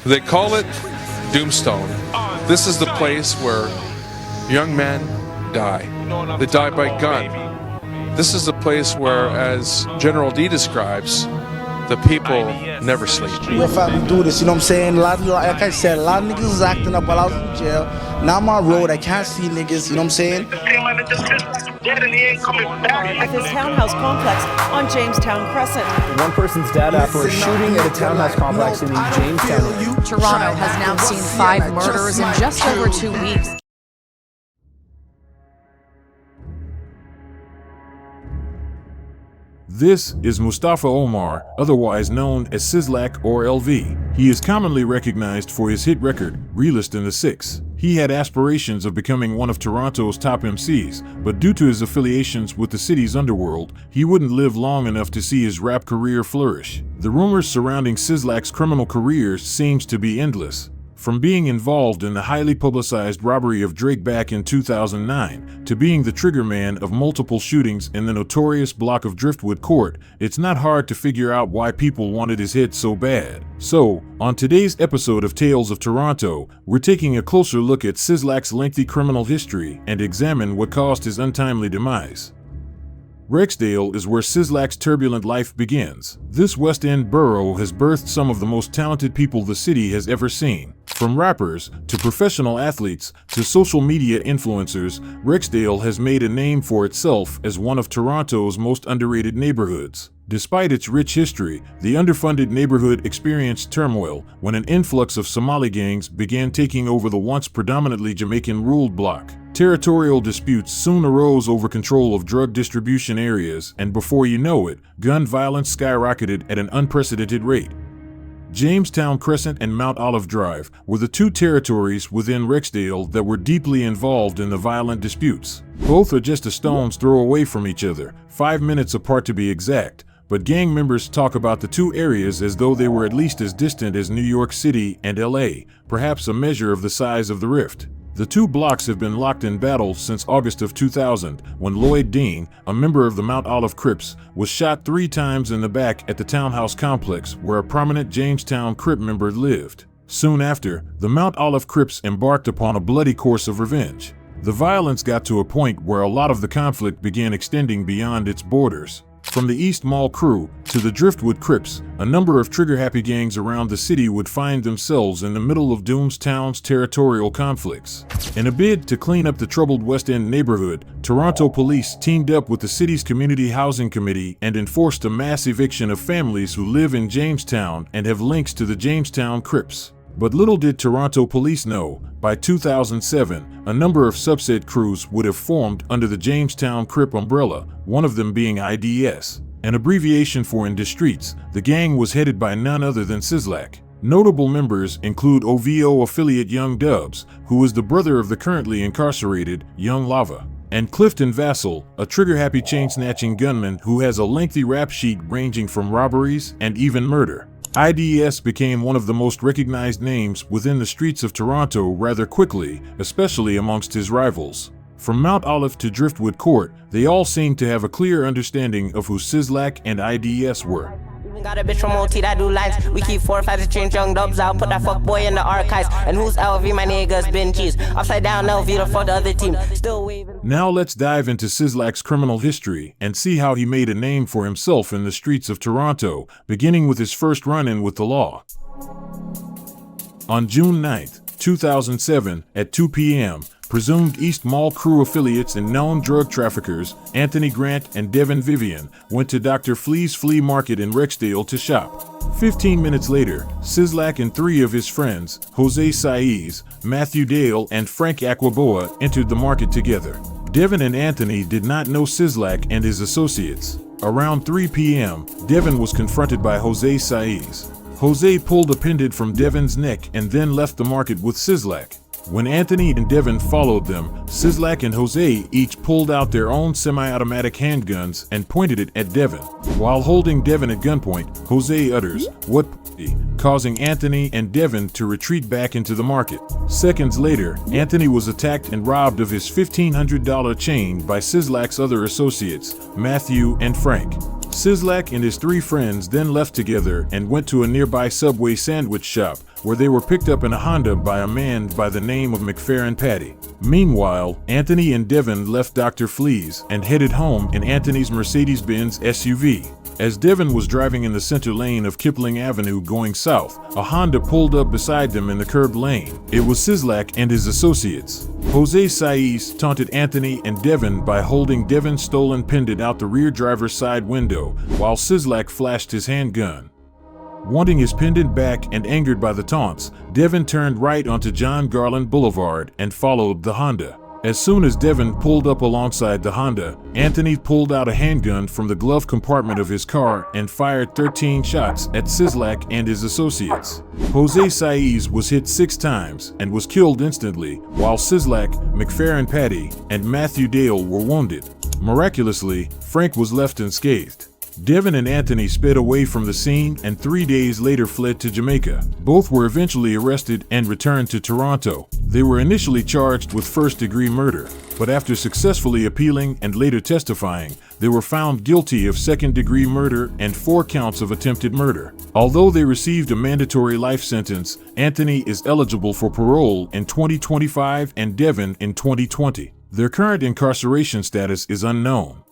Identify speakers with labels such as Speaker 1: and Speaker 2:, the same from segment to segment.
Speaker 1: They call it Doomstone. This is the place where young men die. They die by gun. This is the place where, as General D describes, the people never sleep.
Speaker 2: If I can do this, you know what I'm saying? Like I said, a lot of niggas is acting up while I was in jail. Now I'm on road, I can't see niggas, you know what I'm saying?
Speaker 3: At his townhouse complex on Jamestown Crescent.
Speaker 4: One person's dead after a shooting at a townhouse complex in the Jamestown area.
Speaker 5: Toronto has now seen 5 murders in just over 2 weeks.
Speaker 6: This is Mustafa Omar, otherwise known as Sizzlac or LV. He is commonly recognized for his hit record, Realest in the Six. He had aspirations of becoming one of Toronto's top MCs, but due to his affiliations with the city's underworld, he wouldn't live long enough to see his rap career flourish. The rumors surrounding Sizzlac's criminal career seems to be endless. From being involved in the highly publicized robbery of Drake back in 2009, to being the triggerman of multiple shootings in the notorious block of Driftwood Court, it's not hard to figure out why people wanted his hit so bad. So, on today's episode of Tales of Toronto, we're taking a closer look at Sizzlac's lengthy criminal history and examine what caused his untimely demise. Rexdale is where Sizzlac's turbulent life begins. This West End borough has birthed some of the most talented people the city has ever seen. From rappers, to professional athletes, to social media influencers, Rexdale has made a name for itself as one of Toronto's most underrated neighborhoods. Despite its rich history, the underfunded neighborhood experienced turmoil when an influx of Somali gangs began taking over the once predominantly Jamaican-ruled block. Territorial disputes soon arose over control of drug distribution areas, and before you know it, gun violence skyrocketed at an unprecedented rate. Jamestown Crescent and Mount Olive Drive were the two territories within Rexdale that were deeply involved in the violent disputes. Both are just a stone's throw away from each other, 5 minutes apart to be exact, but gang members talk about the two areas as though they were at least as distant as New York City and LA, perhaps a measure of the size of the rift. The two blocks have been locked in battle since August of 2000, when Lloyd Dean, a member of the Mount Olive Crips, was shot 3 times in the back at the townhouse complex where a prominent Jamestown Crip member lived. Soon after, the Mount Olive Crips embarked upon a bloody course of revenge. The violence got to a point where a lot of the conflict began extending beyond its borders. From the East Mall crew to the Driftwood Crips, a number of trigger-happy gangs around the city would find themselves in the middle of Doomstown's territorial conflicts. In a bid to clean up the troubled West End neighborhood, Toronto police teamed up with the city's Community Housing Committee and enforced a mass eviction of families who live in Jamestown and have links to the Jamestown Crips. But little did Toronto police know, by 2007, a number of subset crews would have formed under the Jamestown Crip umbrella, one of them being I.D.S. An abbreviation for In the Streets. The gang was headed by none other than Sizzlac. Notable members include OVO affiliate Young Dubs, who is the brother of the currently incarcerated Young Lava, and Clifton Vassell, a trigger-happy chain-snatching gunman who has a lengthy rap sheet ranging from robberies and even murder. I.D.S. became one of the most recognized names within the streets of Toronto rather quickly, especially amongst his rivals. From Mount Olive to Driftwood Court, they all seemed to have a clear understanding of who Sizzlac and I.D.S. were.
Speaker 7: Got a bitch from OT that do lines. We keep 4 or 5 to change Young Dubs out. Put that fuck boy in the archives. And who's LV? My niggas been cheese. Upside down LV to fuck the other team. Still waving.
Speaker 6: Now let's dive into Sizzlac's criminal history and see how he made a name for himself in the streets of Toronto, beginning with his first run-in with the law. On June 9th, 2007, at 2 p.m., presumed East Mall crew affiliates and known drug traffickers, Anthony Grant and Devin Vivian, went to Dr. Flea's flea market in Rexdale to shop. 15 minutes later, Sizzlac and 3 of his friends, Jose Saiz, Matthew Dale, and Frank Aquaboa, entered the market together. Devin and Anthony did not know Sizzlac and his associates. Around 3 p.m., Devin was confronted by Jose Saiz. Jose pulled a pendant from Devin's neck and then left the market with Sizzlac. When Anthony and Devin followed them, Sizzlac and Jose each pulled out their own semi-automatic handguns and pointed it at Devin. While holding Devin at gunpoint, Jose utters, "What p***?" causing Anthony and Devin to retreat back into the market. Seconds later, Anthony was attacked and robbed of his $1,500 chain by Sizzlac's other associates, Matthew and Frank. Sizzlac and his 3 friends then left together and went to a nearby Subway sandwich shop, where they were picked up in a Honda by a man by the name of McFerrin Patty. Meanwhile, Anthony and Devin left Dr. Flea's and headed home in Anthony's Mercedes-Benz SUV. As Devin was driving in the center lane of Kipling Avenue going south, a Honda pulled up beside them in the curved lane. It was Sizzlac and his associates. Jose Saiz taunted Anthony and Devin by holding Devin's stolen pendant out the rear driver's side window, while Sizzlac flashed his handgun. Wanting his pendant back and angered by the taunts, Devin turned right onto John Garland Boulevard and followed the Honda. As soon as Devin pulled up alongside the Honda, Anthony pulled out a handgun from the glove compartment of his car and fired 13 shots at Sizzlac and his associates. Jose Saiz was hit 6 times and was killed instantly, while Sizzlac, McFerrin Patty, and Matthew Dale were wounded. Miraculously, Frank was left unscathed. Devin and Anthony sped away from the scene and 3 days later fled to Jamaica. Both were eventually arrested and returned to Toronto. They were initially charged with first-degree murder, but after successfully appealing and later testifying, they were found guilty of second-degree murder and 4 counts of attempted murder. Although they received a mandatory life sentence, Anthony is eligible for parole in 2025 and Devin in 2020. Their current incarceration status is unknown.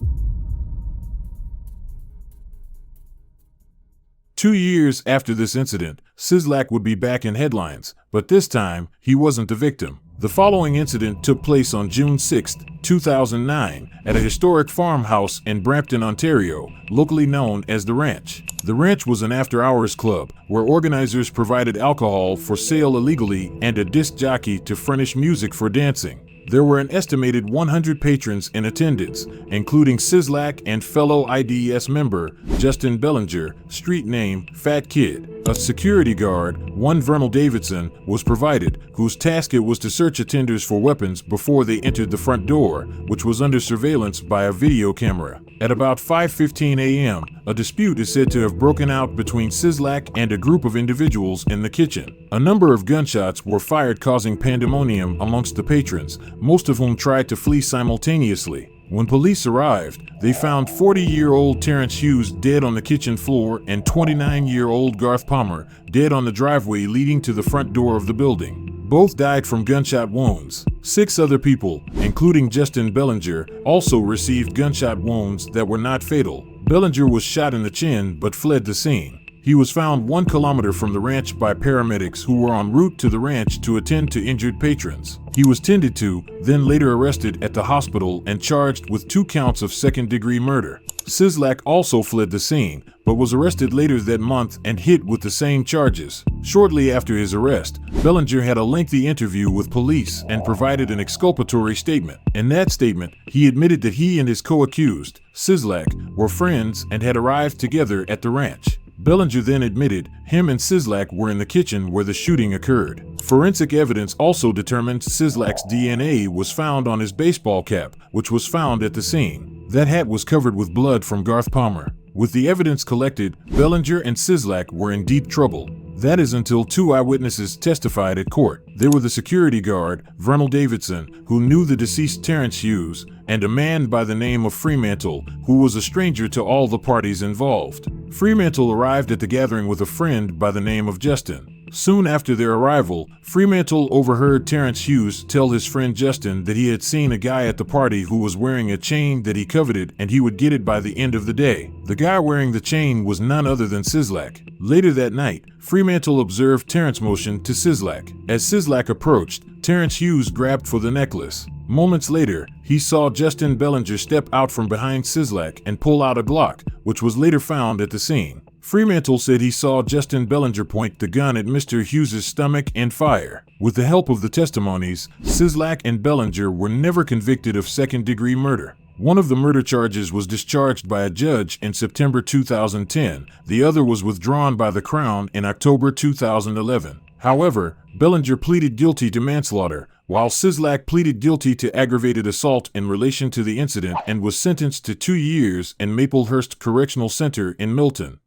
Speaker 6: 2 years after this incident, Sizzlac would be back in headlines, but this time, he wasn't the victim. The following incident took place on June 6, 2009, at a historic farmhouse in Brampton, Ontario, locally known as The Ranch. The Ranch was an after-hours club, where organizers provided alcohol for sale illegally and a disc jockey to furnish music for dancing. There were an estimated 100 patrons in attendance, including Sizzlac and fellow I.D.S. member Justin Bellinger, street name Fat Kid. A security guard, one Vernal Davidson, was provided, whose task it was to search attenders for weapons before they entered the front door, which was under surveillance by a video camera. At about 5:15 a.m., a dispute is said to have broken out between Sizzlac and a group of individuals in the kitchen. A number of gunshots were fired, causing pandemonium amongst the patrons, most of whom tried to flee simultaneously. When police arrived, they found 40-year-old Terrence Hughes dead on the kitchen floor and 29-year-old Garth Palmer dead on the driveway leading to the front door of the building. Both died from gunshot wounds. 6 other people, including Justin Bellinger, also received gunshot wounds that were not fatal. Bellinger was shot in the chin but fled the scene. He was found 1 kilometer from the ranch by paramedics who were en route to the ranch to attend to injured patrons. He was tended to, then later arrested at the hospital and charged with 2 counts of second-degree murder. Sizzlac also fled the scene, but was arrested later that month and hit with the same charges. Shortly after his arrest, Bellinger had a lengthy interview with police and provided an exculpatory statement. In that statement, he admitted that he and his co-accused, Sizzlac, were friends and had arrived together at the ranch. Bellinger then admitted him and Sizzlac were in the kitchen where the shooting occurred. Forensic evidence also determined Sizzlac's DNA was found on his baseball cap, which was found at the scene. That hat was covered with blood from Garth Palmer. With the evidence collected, Bellinger and Sizzlac were in deep trouble. That is until 2 eyewitnesses testified at court. They were the security guard, Vernal Davidson, who knew the deceased Terrence Hughes, and a man by the name of Fremantle, who was a stranger to all the parties involved. Fremantle arrived at the gathering with a friend by the name of Justin. Soon after their arrival, Fremantle overheard Terrence Hughes tell his friend Justin that he had seen a guy at the party who was wearing a chain that he coveted and he would get it by the end of the day. The guy wearing the chain was none other than Sizzlac. Later that night, Fremantle observed Terrence motion to Sizzlac. As Sizzlac approached, Terrence Hughes grabbed for the necklace. Moments later, he saw Justin Bellinger step out from behind Sizzlac and pull out a Glock, which was later found at the scene. Fremantle said he saw Justin Bellinger point the gun at Mr. Hughes' stomach and fire. With the help of the testimonies, Sizzlac and Bellinger were never convicted of second-degree murder. One of the murder charges was discharged by a judge in September 2010. The other was withdrawn by the Crown in October 2011. However, Bellinger pleaded guilty to manslaughter, while Sizzlac pleaded guilty to aggravated assault in relation to the incident and was sentenced to 2 years in Maplehurst Correctional Center in Milton.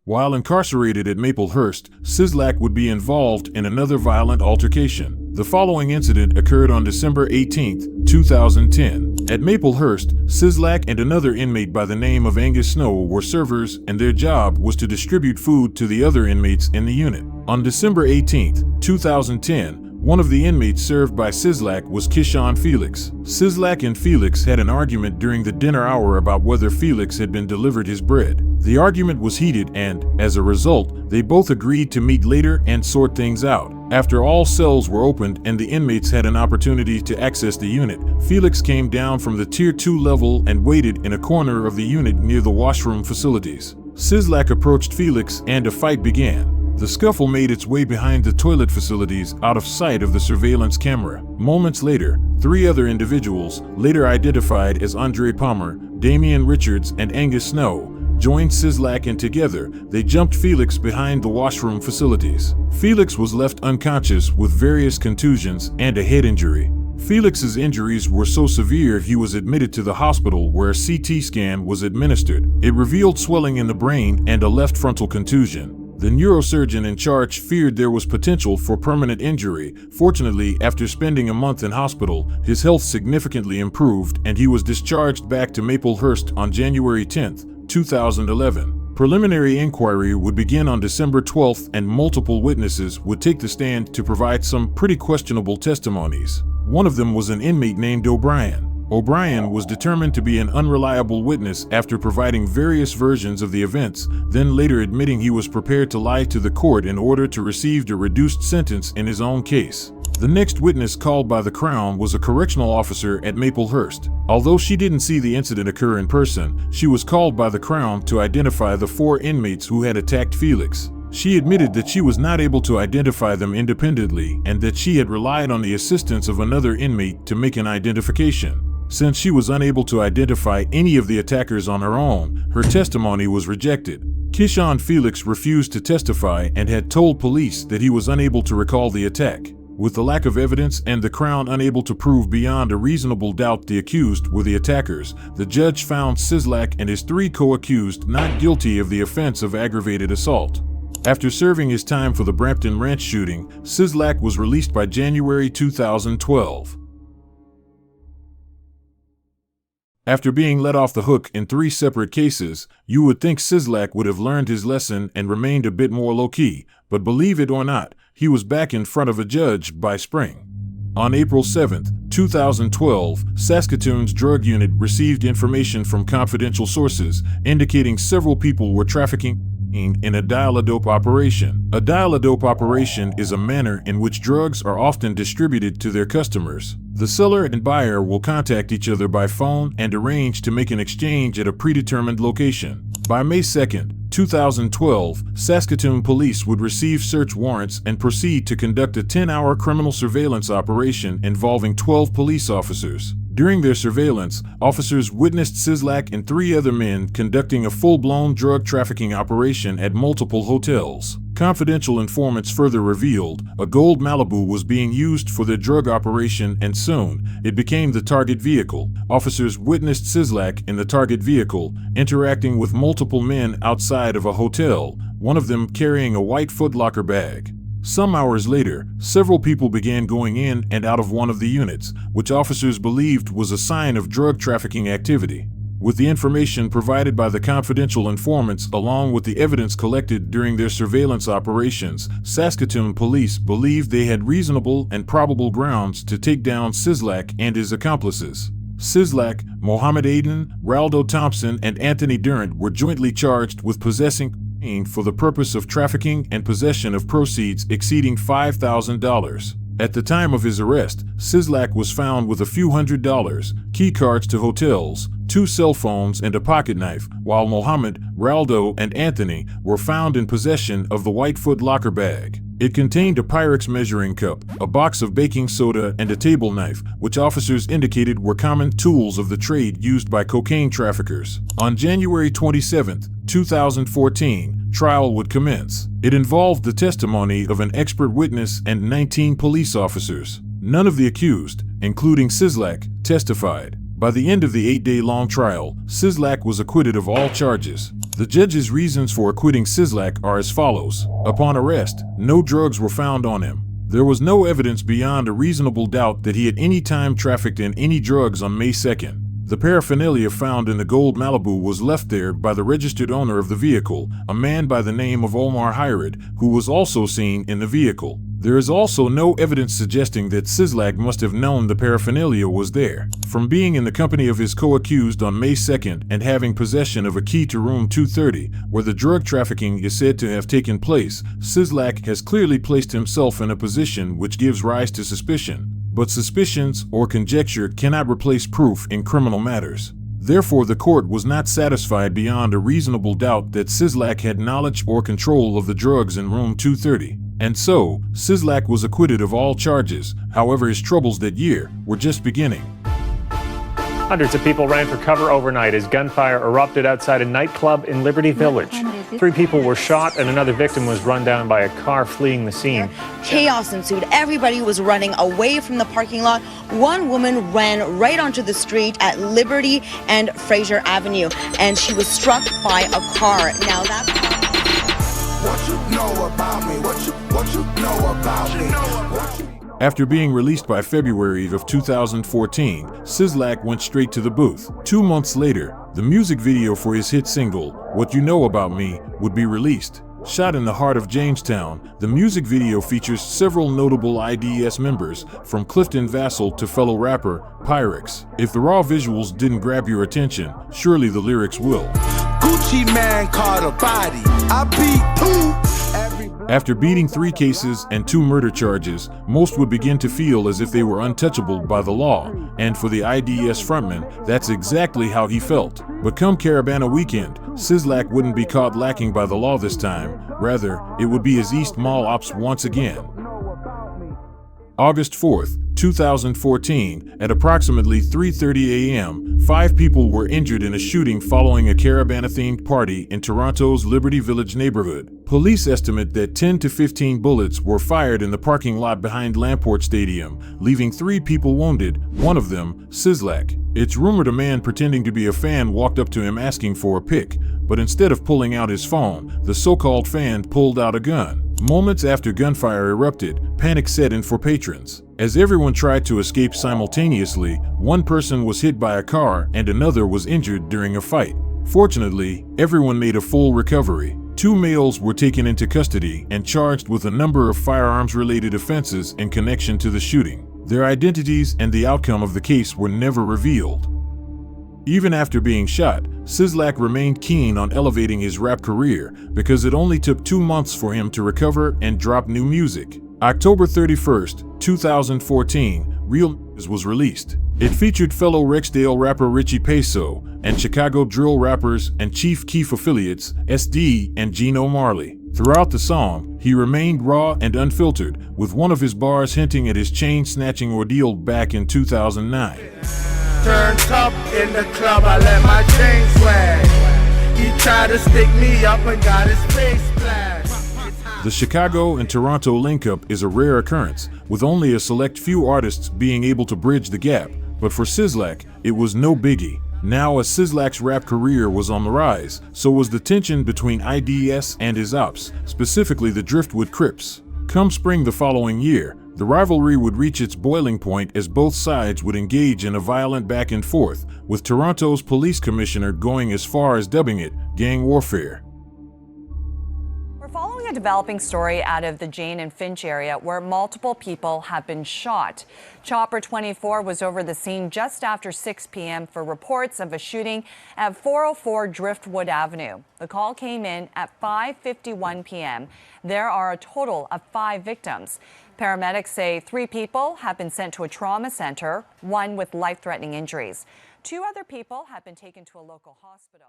Speaker 6: While incarcerated at Maplehurst, Sizzlac would be involved in another violent altercation. The following incident occurred on December 18, 2010. At Maplehurst, Sizzlac and another inmate by the name of Angus Snow were servers, and their job was to distribute food to the other inmates in the unit. On December 18, 2010, one of the inmates served by Sizzlac was Kishon Felix. Sizzlac and Felix had an argument during the dinner hour about whether Felix had been delivered his bread. The argument was heated and, as a result, they both agreed to meet later and sort things out. After all cells were opened and the inmates had an opportunity to access the unit, Felix came down from the Tier 2 level and waited in a corner of the unit near the washroom facilities. Sizzlac approached Felix and a fight began. The scuffle made its way behind the toilet facilities out of sight of the surveillance camera. Moments later, 3 other individuals, later identified as Andre Palmer, Damian Richards, and Angus Snow, joined Sizzlac, and together, they jumped Felix behind the washroom facilities. Felix was left unconscious with various contusions and a head injury. Felix's injuries were so severe he was admitted to the hospital where a CT scan was administered. It revealed swelling in the brain and a left frontal contusion. The neurosurgeon in charge feared there was potential for permanent injury. Fortunately, after spending a month in hospital, his health significantly improved and he was discharged back to Maplehurst on January 10, 2011. Preliminary inquiry would begin on December 12 and multiple witnesses would take the stand to provide some pretty questionable testimonies. One of them was an inmate named O'Brien. O'Brien was determined to be an unreliable witness after providing various versions of the events, then later admitting he was prepared to lie to the court in order to receive a reduced sentence in his own case. The next witness called by the Crown was a correctional officer at Maplehurst. Although she didn't see the incident occur in person, she was called by the Crown to identify the 4 inmates who had attacked Felix. She admitted that she was not able to identify them independently and that she had relied on the assistance of another inmate to make an identification. Since she was unable to identify any of the attackers on her own, her testimony was rejected. Kishon Felix refused to testify and had told police that he was unable to recall the attack. With the lack of evidence and the Crown unable to prove beyond a reasonable doubt the accused were the attackers, the judge found Sizzlac and his 3 co-accused not guilty of the offense of aggravated assault. After serving his time for the Brampton ranch shooting, Sizzlac was released by January 2012. After being let off the hook in 3 separate cases, you would think Sizzlac would have learned his lesson and remained a bit more low-key, but believe it or not, he was back in front of a judge by spring. On April 7, 2012, Saskatoon's drug unit received information from confidential sources indicating several people were trafficking in a dial-a-dope operation. A dial-a-dope operation is a manner in which drugs are often distributed to their customers. The seller and buyer will contact each other by phone and arrange to make an exchange at a predetermined location. By May 2, 2012, Saskatoon police would receive search warrants and proceed to conduct a 10-hour criminal surveillance operation involving 12 police officers. During their surveillance, officers witnessed Sizzlac and 3 other men conducting a full-blown drug trafficking operation at multiple hotels. Confidential informants further revealed a gold Malibu was being used for their drug operation and soon, it became the target vehicle. Officers witnessed Sizzlac in the target vehicle, interacting with multiple men outside of a hotel, one of them carrying a white Foot Locker bag. Some hours later, several people began going in and out of one of the units, which officers believed was a sign of drug trafficking activity. With the information provided by the confidential informants along with the evidence collected during their surveillance operations, Saskatoon police believed they had reasonable and probable grounds to take down Sizzlac and his accomplices. Sizzlac, Mohammed Aden, Raldo Thompson, and Anthony Durant were jointly charged with possessing for the purpose of trafficking and possession of proceeds exceeding $5,000. At the time of his arrest, Sizzlac was found with a few $100s, key cards to hotels, 2 cell phones, and a pocket knife, while Mohammed, Raldo, and Anthony were found in possession of the white Foot Locker bag. It contained a Pyrex measuring cup, a box of baking soda, and a table knife, which officers indicated were common tools of the trade used by cocaine traffickers. On January 27, 2014, trial would commence. It involved the testimony of an expert witness and 19 police officers. None of the accused, including Sizzlac, testified. By the end of the 8-day-long trial, Sizzlac was acquitted of all charges. The judge's reasons for acquitting Sizzlac are as follows. Upon arrest, no drugs were found on him. There was no evidence beyond a reasonable doubt that he at any time trafficked in any drugs on May 2nd. The paraphernalia found in the gold Malibu was left there by the registered owner of the vehicle, a man by the name of Omar Hyred, who was also seen in the vehicle. There is also no evidence suggesting that Sizzlac must have known the paraphernalia was there. From being in the company of his co-accused on May 2nd and having possession of a key to room 230, where the drug trafficking is said to have taken place, Sizzlac has clearly placed himself in a position which gives rise to suspicion. But suspicions or conjecture cannot replace proof in criminal matters. Therefore, the court was not satisfied beyond a reasonable doubt that Sizzlac had knowledge or control of the drugs in room 230. And so, Sizzlac was acquitted of all charges. However, his troubles that year were just beginning.
Speaker 8: Hundreds of people ran for cover overnight as gunfire erupted outside a nightclub in Liberty Village. 3 people were shot and another victim was run down by a car fleeing the scene.
Speaker 9: Chaos ensued. Everybody was running away from the parking lot. One woman ran right onto the street at Liberty and Fraser Avenue, and she was struck by a car. Now that car...
Speaker 10: What you know about me? What you know about me?
Speaker 6: After being released by February of 2014, Sizzlac went straight to the booth. 2 months later, the music video for his hit single, What You Know About Me, would be released. Shot in the heart of Jamestown, the music video features several notable I.D.S. members, from Clifton Vassell to fellow rapper Pyrex. If the raw visuals didn't grab your attention, surely the lyrics will.
Speaker 10: Gucci man caught a body. I beat who?
Speaker 6: After beating 3 cases and 2 murder charges, most would begin to feel as if they were untouchable by the law. And for the I.D.S. frontman, that's exactly how he felt. But come Caribana weekend, Sizzlac wouldn't be caught lacking by the law this time. Rather, it would be his East Mall ops once again. August 4th, 2014, at approximately 3:30 a.m., 5 people were injured in a shooting following a Caribana-themed party in Toronto's Liberty Village neighborhood. Police estimate that 10 to 15 bullets were fired in the parking lot behind Lamport Stadium, leaving 3 people wounded, one of them, Sizzlac. It's rumored a man pretending to be a fan walked up to him asking for a pic, but instead of pulling out his phone, the so-called fan pulled out a gun. Moments after gunfire erupted, panic set in for patrons. As everyone tried to escape simultaneously, one person was hit by a car and another was injured during a fight. Fortunately, everyone made a full recovery. 2 males were taken into custody and charged with a number of firearms-related offenses in connection to the shooting. Their identities and the outcome of the case were never revealed. Even after being shot, Sizzlac remained keen on elevating his rap career because it only took 2 months for him to recover and drop new music. October 31st, 2014, Realest was released. It featured fellow Rexdale rapper Richie Peso and Chicago drill rappers and Chief Keef affiliates SD and Gino Marley. Throughout the song, he remained raw and unfiltered, with one of his bars hinting at his chain-snatching ordeal back in 2009.
Speaker 10: Turned up in the club, I let my chain swag. He tried to stick me up and got his face splashed.
Speaker 6: The Chicago and Toronto linkup is a rare occurrence, with only a select few artists being able to bridge the gap, but for Sizzlac, it was no biggie. Now as Sizzlac's rap career was on the rise, so was the tension between I.D.S. and his ops, specifically the Driftwood Crips. Come spring the following year, the rivalry would reach its boiling point as both sides would engage in a violent back and forth, with Toronto's police commissioner going as far as dubbing it gang warfare.
Speaker 5: We're following a developing story out of the Jane and Finch area where multiple people have been shot. Chopper 24 was over the scene just after 6 p.m. for reports of a shooting at 404 Driftwood Avenue. The call came in at 5:51 p.m. There are a total of 5 victims. Paramedics say 3 people have been sent to a trauma center, 1 with life-threatening injuries. 2 other people have been taken to a local hospital.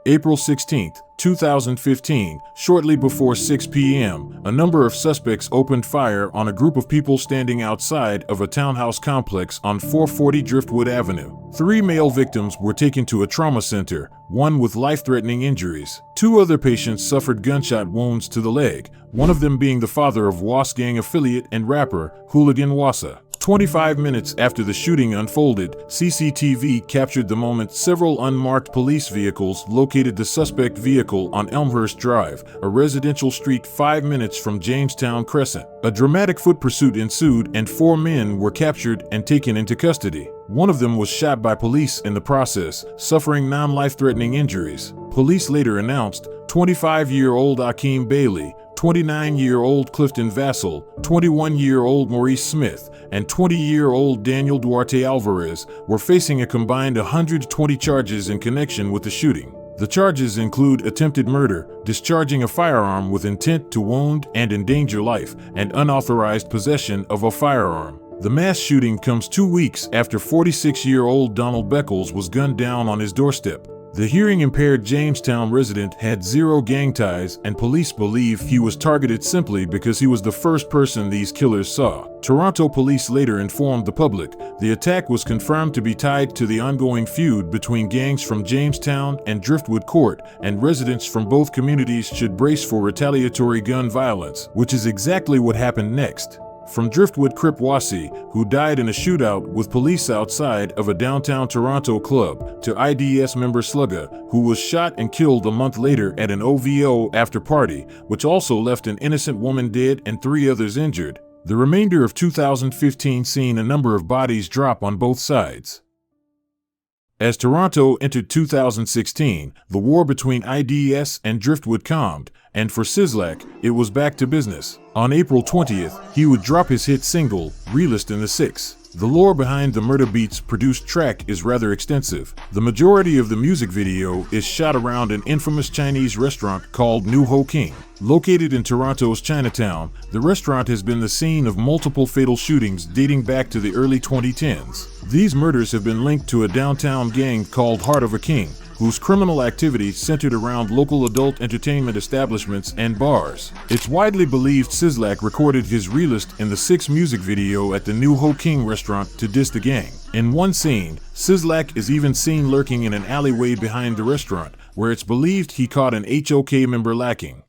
Speaker 6: April 16, 2015, shortly before 6 p.m., a number of suspects opened fire on a group of people standing outside of a townhouse complex on 440 Driftwood Avenue. 3 male victims were taken to a trauma center, 1 with life-threatening injuries. 2 other patients suffered gunshot wounds to the leg, one of them being the father of Was gang affiliate and rapper Hooligan Wassa. 25 minutes after the shooting unfolded, CCTV captured the moment several unmarked police vehicles located the suspect vehicle on Elmhurst Drive, a residential street 5 minutes from Jamestown Crescent. A dramatic foot pursuit ensued and 4 men were captured and taken into custody. One of them was shot by police in the process, suffering non-life-threatening injuries. Police later announced 25-year-old Akeem Bailey, 29-year-old Clifton Vassell, 21-year-old Maurice Smith, and 20-year-old Daniel Duarte Alvarez were facing a combined 120 charges in connection with the shooting. The charges include attempted murder, discharging a firearm with intent to wound and endanger life, and unauthorized possession of a firearm. The mass shooting comes 2 weeks after 46-year-old Donald Beckles was gunned down on his doorstep. The hearing-impaired Jamestown resident had zero gang ties, and police believe he was targeted simply because he was the first person these killers saw. Toronto police later informed the public the attack was confirmed to be tied to the ongoing feud between gangs from Jamestown and Driftwood Court, and residents from both communities should brace for retaliatory gun violence, which is exactly what happened next. From Driftwood Crip Wasi, who died in a shootout with police outside of a downtown Toronto club, to I.D.S. member Slugga, who was shot and killed a month later at an OVO after party, which also left an innocent woman dead and 3 others injured. The remainder of 2015 seen a number of bodies drop on both sides. As Toronto entered 2016, the war between I.D.S. and Driftwood calmed, and for Sizzlac, it was back to business. On April 20th, he would drop his hit single, Realest in the 6. The lore behind the Murder Beats produced track is rather extensive. The majority of the music video is shot around an infamous Chinese restaurant called New Ho King. Located in Toronto's Chinatown, the restaurant has been the scene of multiple fatal shootings dating back to the early 2010s. These murders have been linked to a downtown gang called Heart of a King, whose criminal activity centered around local adult entertainment establishments and bars. It's widely believed Sizzlac recorded his Realest in the 6 music video at the New Ho King restaurant to diss the gang. In one scene, Sizzlac is even seen lurking in an alleyway behind the restaurant, where it's believed he caught an HOK member lacking.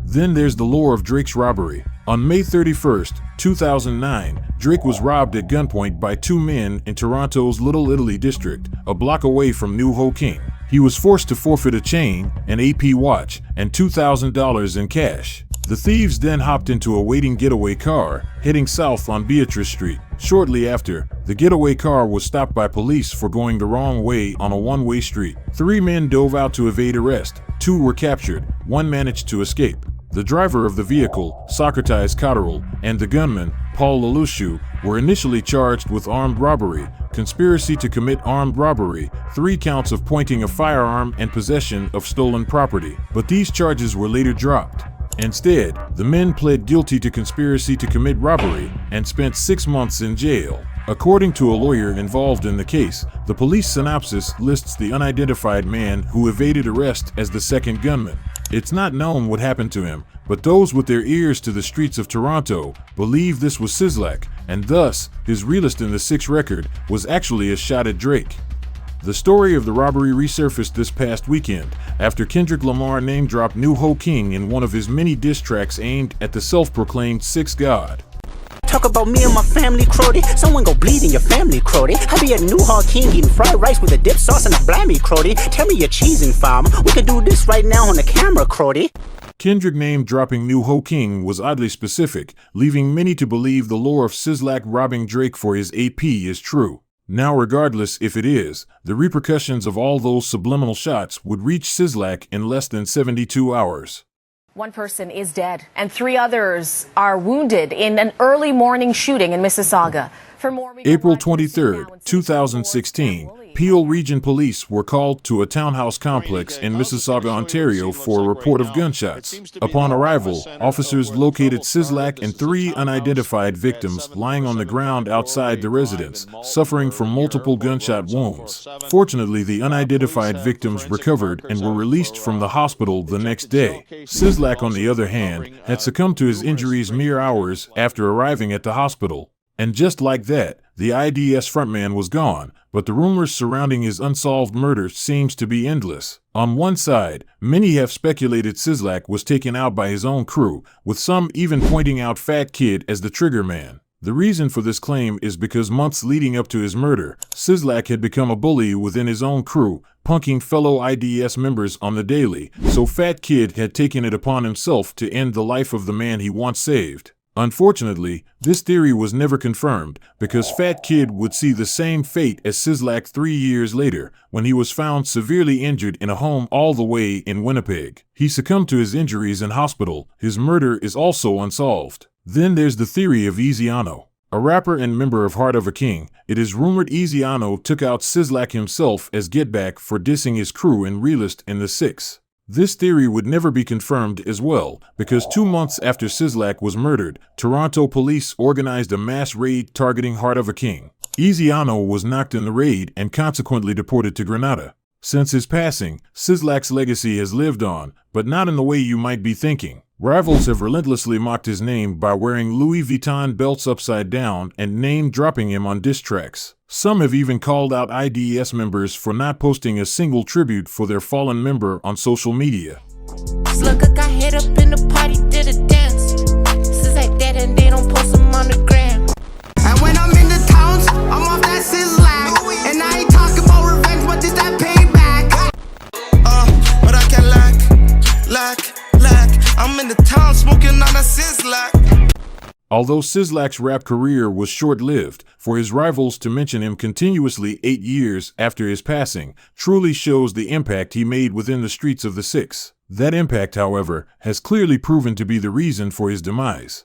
Speaker 6: Then there's the lore of Drake's robbery. On May 31st, 2009, Drake was robbed at gunpoint by 2 men in Toronto's Little Italy district, a block away from New Ho King. He was forced to forfeit a chain, an AP watch, and $2,000 in cash. The thieves then hopped into a waiting getaway car, heading south on Beatrice Street. Shortly after, the getaway car was stopped by police for going the wrong way on a one-way street. 3 men dove out to evade arrest. 2 were captured. 1 managed to escape. The driver of the vehicle, Socrates Cotterill, and the gunman, Paul Lelouchu, were initially charged with armed robbery, conspiracy to commit armed robbery, 3 counts of pointing a firearm, and possession of stolen property. But these charges were later dropped. Instead, the men pled guilty to conspiracy to commit robbery and spent 6 months in jail. According to a lawyer involved in the case, the police synopsis lists the unidentified man who evaded arrest as the second gunman. It's not known what happened to him, but those with their ears to the streets of Toronto believe this was Sizzlac, and thus, his Realest in the 6 record was actually a shot at Drake. The story of the robbery resurfaced this past weekend after Kendrick Lamar name-dropped New Ho King in one of his many diss tracks aimed at the self-proclaimed Sixth God.
Speaker 7: Talk about me and my family, crody. Someone go bleed in your family, crody. I be at New Hall King eating fried rice with a dip sauce and a blammy, crody. Tell me you're cheesing, fam. We could do this right now on the camera, crody.
Speaker 6: Kendrick name-dropping New Ho King was oddly specific, leaving many to believe the lore of Sizzlac robbing Drake for his AP is true. Now, regardless if it is, the repercussions of all those subliminal shots would reach Sizzlac in less than 72 hours.
Speaker 3: 1 person is dead and 3 others are wounded in an early morning shooting in Mississauga. For more,
Speaker 6: April 23, 2016, Peel Region Police were called to a townhouse complex in Mississauga, Ontario for a report of gunshots. Upon arrival, officers located Sizzlac and 3 unidentified victims lying on the ground outside the residence, suffering from multiple gunshot wounds. Fortunately, the unidentified victims recovered and were released from the hospital the next day. Sizzlac, on the other hand, had succumbed to his injuries mere hours after arriving at the hospital. And just like that, the I.D.S. frontman was gone, but the rumors surrounding his unsolved murder seems to be endless. On one side, many have speculated Sizzlac was taken out by his own crew, with some even pointing out Fat Kid as the trigger man. The reason for this claim is because months leading up to his murder, Sizzlac had become a bully within his own crew, punking fellow I.D.S. members on the daily, so Fat Kid had taken it upon himself to end the life of the man he once saved. Unfortunately, this theory was never confirmed because Fat Kid would see the same fate as Sizzlac 3 years later when he was found severely injured in a home all the way in Winnipeg. He succumbed to his injuries in hospital. His murder is also unsolved. Then there's the theory of Easyano. A rapper and member of Heart of a King, it is rumored Easyano took out Sizzlac himself as getback for dissing his crew in Realest in the 6. This theory would never be confirmed as well, because 2 months after Sizzlac was murdered, Toronto police organized a mass raid targeting Heart of a King. Easyano was knocked in the raid and consequently deported to Grenada. Since his passing, Sizzlac's legacy has lived on, but not in the way you might be thinking. Rivals have relentlessly mocked his name by wearing Louis Vuitton belts upside down and name-dropping him on diss tracks. Some have even called out I.D.S. members for not posting a single tribute for their fallen member on social media.
Speaker 11: Slugger got hit up in the party, did a dance. Since like that and they don't post them on the gram.
Speaker 10: And when I'm in the towns, I'm off that Sizzlac. And I ain't talking about revenge, but just that payback. But I can lack. I'm in the town smoking on a Sizzlac.
Speaker 6: Although Sizzlac's rap career was short-lived, for his rivals to mention him continuously 8 years after his passing truly shows the impact he made within the streets of the 6. That impact, however, has clearly proven to be the reason for his demise.